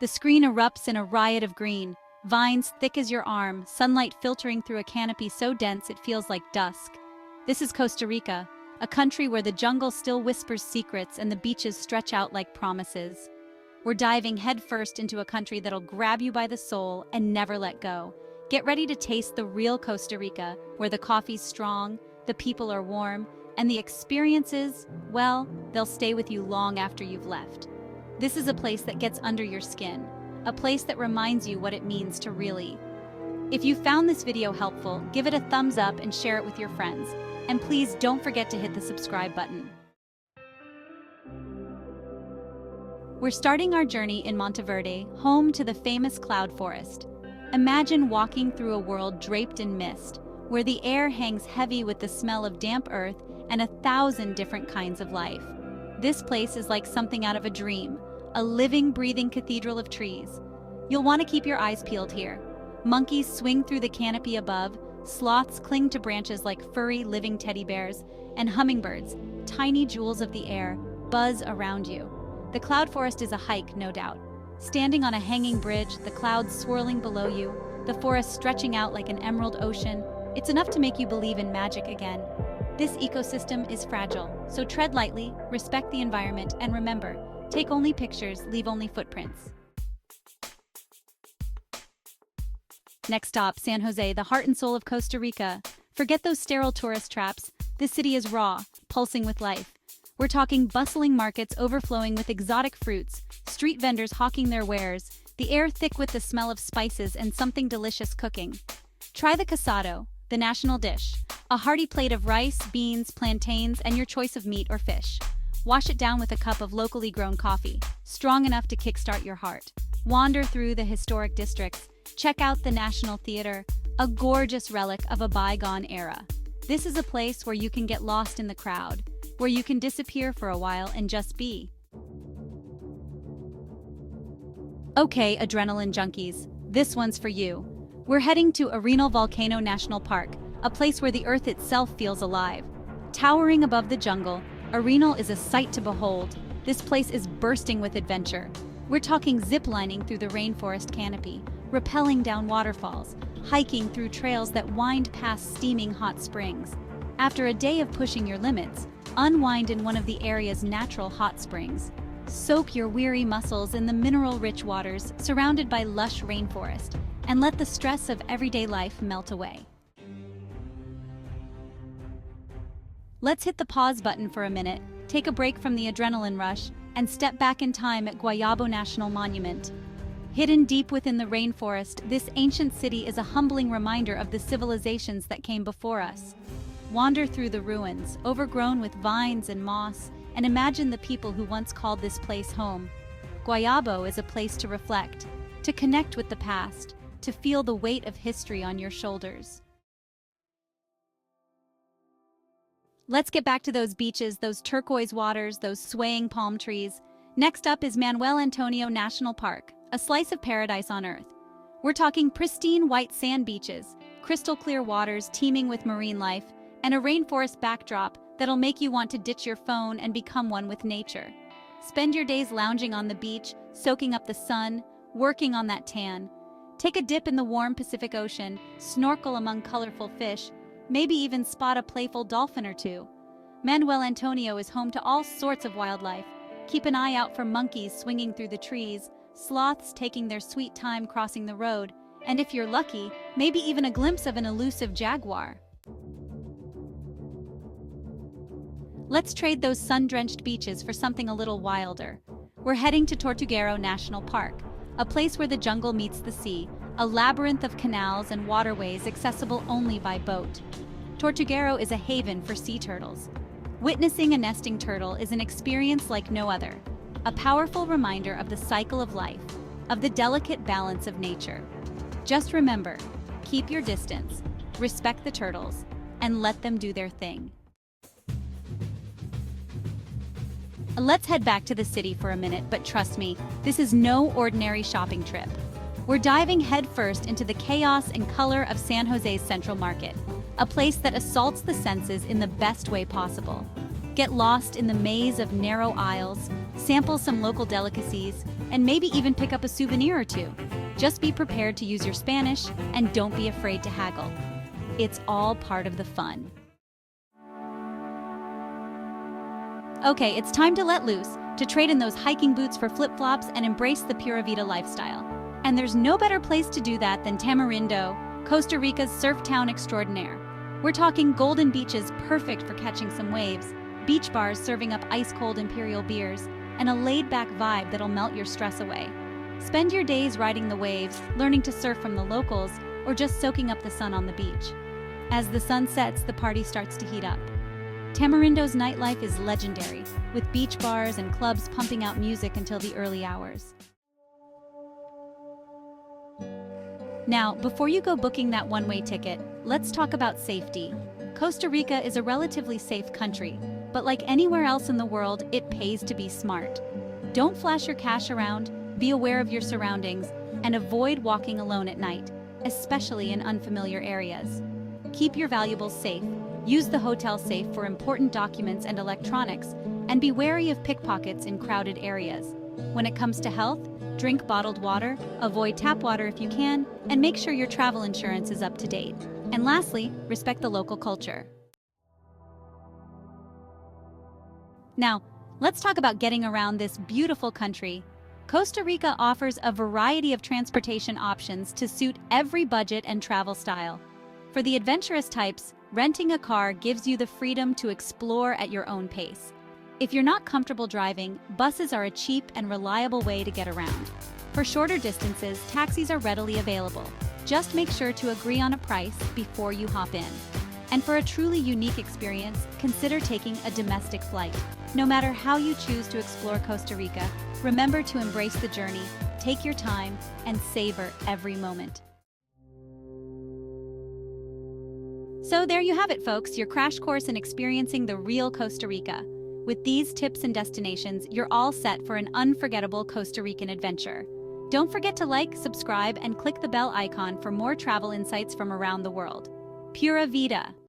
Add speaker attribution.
Speaker 1: The screen erupts in a riot of green, vines thick as your arm, sunlight filtering through a canopy so dense it feels like dusk. This is Costa Rica, a country where the jungle still whispers secrets and the beaches stretch out like promises. We're diving headfirst into a country that'll grab you by the soul and never let go. Get ready to taste the real Costa Rica, where the coffee's strong, the people are warm, and the experiences, well, they'll stay with you long after you've left. This is a place that gets under your skin, a place that reminds you what it means to really. If you found this video helpful, give it a thumbs up and share it with your friends. And please don't forget to hit the subscribe button. We're starting our journey in Monteverde, home to the famous cloud forest. Imagine walking through a world draped in mist, where the air hangs heavy with the smell of damp earth and 1,000 different kinds of life. This place is like something out of a dream, a living, breathing cathedral of trees. You'll want to keep your eyes peeled here. Monkeys swing through the canopy above, sloths cling to branches like furry, living teddy bears, and hummingbirds, tiny jewels of the air, buzz around you. The cloud forest is a hike, no doubt. Standing on a hanging bridge, the clouds swirling below you, the forest stretching out like an emerald ocean, it's enough to make you believe in magic again. This ecosystem is fragile, so tread lightly, respect the environment, and remember, take only pictures, leave only footprints. Next stop, San Jose, the heart and soul of Costa Rica. Forget those sterile tourist traps. This city is raw, pulsing with life. We're talking bustling markets overflowing with exotic fruits, street vendors hawking their wares, the air thick with the smell of spices and something delicious cooking. Try the casado, the national dish, a hearty plate of rice, beans, plantains, and your choice of meat or fish. Wash it down with a cup of locally grown coffee, strong enough to kickstart your heart. Wander through the historic districts. Check out the National Theater, a gorgeous relic of a bygone era. This is a place where you can get lost in the crowd, where you can disappear for a while and just be. Okay, adrenaline junkies, this one's for you. We're heading to Arenal Volcano National Park, a place where the earth itself feels alive. Towering above the jungle, Arenal is a sight to behold. This place is bursting with adventure. We're talking ziplining through the rainforest canopy, rappelling down waterfalls, hiking through trails that wind past steaming hot springs. After a day of pushing your limits, unwind in one of the area's natural hot springs. Soak your weary muscles in the mineral-rich waters surrounded by lush rainforest, and let the stress of everyday life melt away. Let's hit the pause button for a minute, take a break from the adrenaline rush, and step back in time at Guayabo National Monument. Hidden deep within the rainforest, this ancient city is a humbling reminder of the civilizations that came before us. Wander through the ruins, overgrown with vines and moss, and imagine the people who once called this place home. Guayabo is a place to reflect, to connect with the past, to feel the weight of history on your shoulders. Let's get back to those beaches, those turquoise waters, those swaying palm trees. Next up is Manuel Antonio National Park, a slice of paradise on earth. We're talking pristine white sand beaches, crystal clear waters teeming with marine life, and a rainforest backdrop that'll make you want to ditch your phone and become one with nature. Spend your days lounging on the beach, soaking up the sun, working on that tan. Take a dip in the warm Pacific Ocean, snorkel among colorful fish, maybe even spot a playful dolphin or two. Manuel Antonio is home to all sorts of wildlife. Keep an eye out for monkeys swinging through the trees, sloths taking their sweet time crossing the road, and if you're lucky, maybe even a glimpse of an elusive jaguar. Let's trade those sun-drenched beaches for something a little wilder. We're heading to Tortuguero National Park, a place where the jungle meets the sea, a labyrinth of canals and waterways accessible only by boat. Tortuguero is a haven for sea turtles. Witnessing a nesting turtle is an experience like no other, a powerful reminder of the cycle of life, of the delicate balance of nature. Just remember, keep your distance, respect the turtles, and let them do their thing. Let's head back to the city for a minute, but trust me, this is no ordinary shopping trip. We're diving headfirst into the chaos and color of San Jose's Central Market, a place that assaults the senses in the best way possible. Get lost in the maze of narrow aisles, sample some local delicacies, and maybe even pick up a souvenir or two. Just be prepared to use your Spanish and don't be afraid to haggle. It's all part of the fun. Okay, it's time to let loose, to trade in those hiking boots for flip-flops and embrace the Pura Vida lifestyle. And there's no better place to do that than Tamarindo, Costa Rica's surf town extraordinaire. We're talking golden beaches perfect for catching some waves, beach bars serving up ice-cold imperial beers, and a laid-back vibe that'll melt your stress away. Spend your days riding the waves, learning to surf from the locals, or just soaking up the sun on the beach. As the sun sets, the party starts to heat up. Tamarindo's nightlife is legendary, with beach bars and clubs pumping out music until the early hours. Now, before you go booking that one-way ticket, let's talk about safety. Costa Rica is a relatively safe country, but like anywhere else in the world, it pays to be smart. Don't flash your cash around, be aware of your surroundings, and avoid walking alone at night, especially in unfamiliar areas. Keep your valuables safe, use the hotel safe for important documents and electronics, and be wary of pickpockets in crowded areas. When it comes to health, drink bottled water, avoid tap water if you can, and make sure your travel insurance is up to date. And lastly, respect the local culture. Now, let's talk about getting around this beautiful country. Costa Rica offers a variety of transportation options to suit every budget and travel style. For the adventurous types, renting a car gives you the freedom to explore at your own pace. If you're not comfortable driving, buses are a cheap and reliable way to get around. For shorter distances, taxis are readily available. Just make sure to agree on a price before you hop in. And for a truly unique experience, consider taking a domestic flight. No matter how you choose to explore Costa Rica, remember to embrace the journey, take your time, and savor every moment. So there you have it, folks, your crash course in experiencing the real Costa Rica. With these tips and destinations, you're all set for an unforgettable Costa Rican adventure. Don't forget to like, subscribe, and click the bell icon for more travel insights from around the world. Pura Vida.